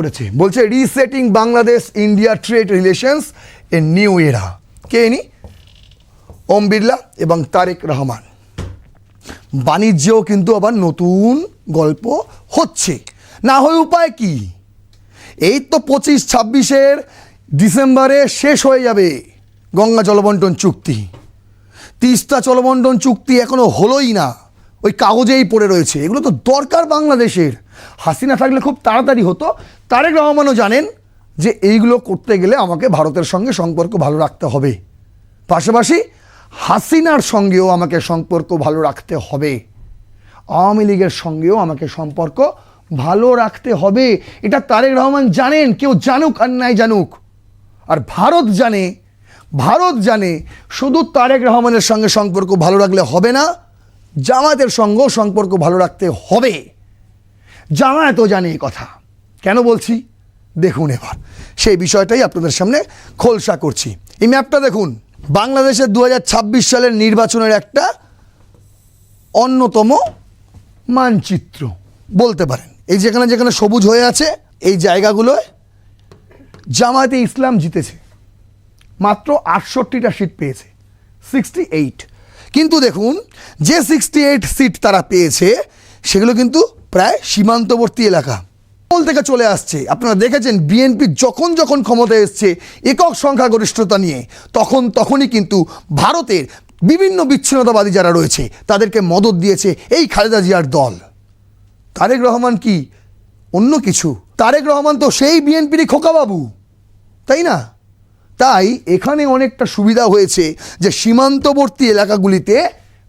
করেছে, বলছে resetting Bangladesh India trade relations a new এরা। কে ইনি? ওম বিড়লা এবং তারেক রহমান। বাণিজ্যেও কিন্তু আবার নতুন গল্প হচ্ছে, না হয় উপায় কি? এই তো 25-26 ডিসেম্বরে শেষ হয়ে যাবে গঙ্গা জলবন্টন চুক্তি। তিস্তা জলবন্টন চুক্তি এখনো হলোই না, ওই কাগজেই পড়ে রয়েছে। এগুলো তো দরকার বাংলাদেশের। হাসিনা থাকলে খুব তাড়াতাড়ি হতো। তারেক রহমানও জানেন যে এইগুলো করতে গেলে আমাকে ভারতের সঙ্গে সম্পর্ক ভালো রাখতে হবে, পাশাপাশি হাসিনার সঙ্গেও আমাকে সম্পর্ক ভালো রাখতে হবে, আওয়ামী লীগের সঙ্গেও আমাকে সম্পর্ক ভালো রাখতে হবে। এটা তারেক রহমান জানেন, কেউ জানুক আর নাই জানুক। আর ভারত জানে শুধু তারেক রহমানের সঙ্গে সম্পর্ক ভালো রাখলে হবে না, জামায়াতের সঙ্গেও সম্পর্ক ভালো রাখতে হবে। জামায়াতও জানে এই কথা। কেন বলছি দেখুন, এবার সেই বিষয়টাই আপনাদের সামনে খোলসা করছি। এই ম্যাপটা দেখুন, বাংলাদেশের 2026 সালের নির্বাচনের একটা অন্যতম মানচিত্র বলতে পারেন। এই যেখানে যেখানে সবুজ হয়ে আছে এই জায়গাগুলোয় জামায়াতে ইসলাম জিতেছে, মাত্র 68টা সিট পেয়েছে, 68। কিন্তু দেখুন, যে 68 সিট তারা পেয়েছে সেগুলো কিন্তু প্রায় সীমান্তবর্তী এলাকা থেকে চলে আসছে। আপনারা দেখেছেন বিএনপি যখন যখন ক্ষমতায় এসছে একক সংখ্যাগরিষ্ঠতা নিয়ে, তখনই কিন্তু ভারতের বিভিন্ন বিচ্ছিন্নতাবাদী যারা রয়েছে তাদেরকে মদত দিয়েছে এই খালেদা জিয়ার দল। তারেক রহমান কি অন্য কিছু? তারেক রহমান তো সেই বিএনপিরই খোকাবাবু, তাই না? তাই এখানে অনেকটা সুবিধা হয়েছে যে সীমান্তবর্তী এলাকাগুলিতে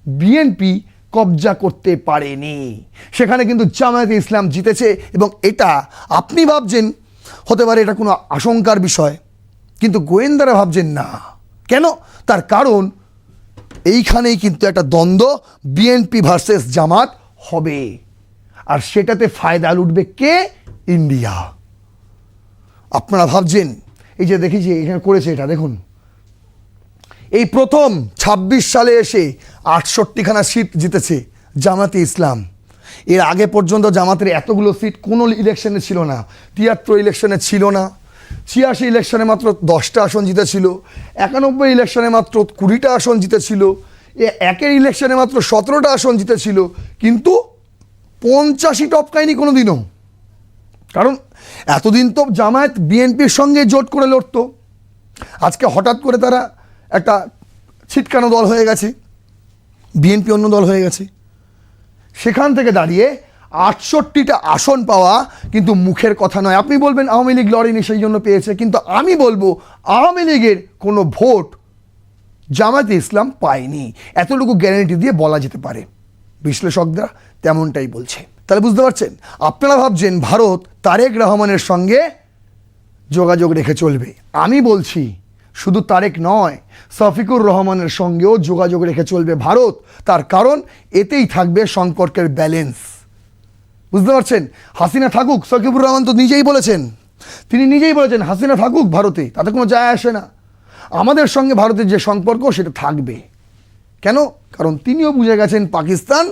বিএনপি কবজা করতে পারেনি, সেখানে কিন্তু জামায়াতে ইসলাম জিতেছে। এবং এটা আপনি ভাবছেন হতে পারে এটা কোনো আশঙ্কার বিষয়, কিন্তু গোয়েন্দারা ভাবছেন না। কেন? তার কারণ এইখানেই কিন্তু একটা দ্বন্দ্ব বিএনপি ভার্সেস জামাত হবে, আর সেটাতে ফায়দা লুটবে কে? ইন্ডিয়া। আপনারা ভাবছেন এই যে দেখেছি এখানে করেছে, এটা দেখুন, এই প্রথম 26 সালে এসে 68খানা সিট জিতেছে জামাতে ইসলাম। এর আগে পর্যন্ত জামাতের এতগুলো সিট কোনো ইলেকশনে ছিল না। 73 ইলেকশনে ছিল না, 86 ইলেকশনে মাত্র 10টা আসন জিতেছিল, 91 ইলেকশনে মাত্র 20টা আসন জিতেছিল, একের ইলেকশনে মাত্র 17টা আসন জিতেছিল, কিন্তু 85 টপকায়নি কোনো দিনও। কারণ এতদিন তো জামায়াত বিএনপির সঙ্গে জোট করে লড়তো, আজকে হঠাৎ করে তারা একটা ছিটকানো দল হয়ে গেছে, বিএনপি অন্য দল হয়ে গেছে। সেখান থেকে দাঁড়িয়ে 68টা আসন পাওয়া কিন্তু মুখের কথা নয়। আপনি বলবেন আওয়ামী লীগ লড়েনি সেই জন্য পেয়েছে, কিন্তু আমি বলবো আওয়ামী লীগের কোনো ভোট জামায়াতে ইসলাম পায়নি, এতটুকু গ্যারান্টি দিয়ে বলা যেতে পারে। বিশ্লেষকরা তেমনটাই বলছে। তাহলে বুঝতে পারছেন, আপনারা ভাবছেন ভারত তারেক রহমানের সঙ্গে যোগাযোগ রেখে চলবে। আমি বলছি শুধু তারেক নয়, শফিকুর রহমানের সঙ্গেও যোগাযোগ রেখে চলবে ভারত। তার কারণ এতেই থাকবে সম্পর্কের ব্যালেন্স। বুঝতে পারছেন? হাসিনা থাকুক, শফিকুর রহমান তো নিজেই বলেছেন, তিনি নিজেই বলেছেন হাসিনা থাকুক ভারতে, তাতে কোনো যায় আসে না, আমাদের সঙ্গে ভারতের যে সম্পর্ক সেটা থাকবে। কেন? কারণ তিনিও বুঝে গেছেন পাকিস্তান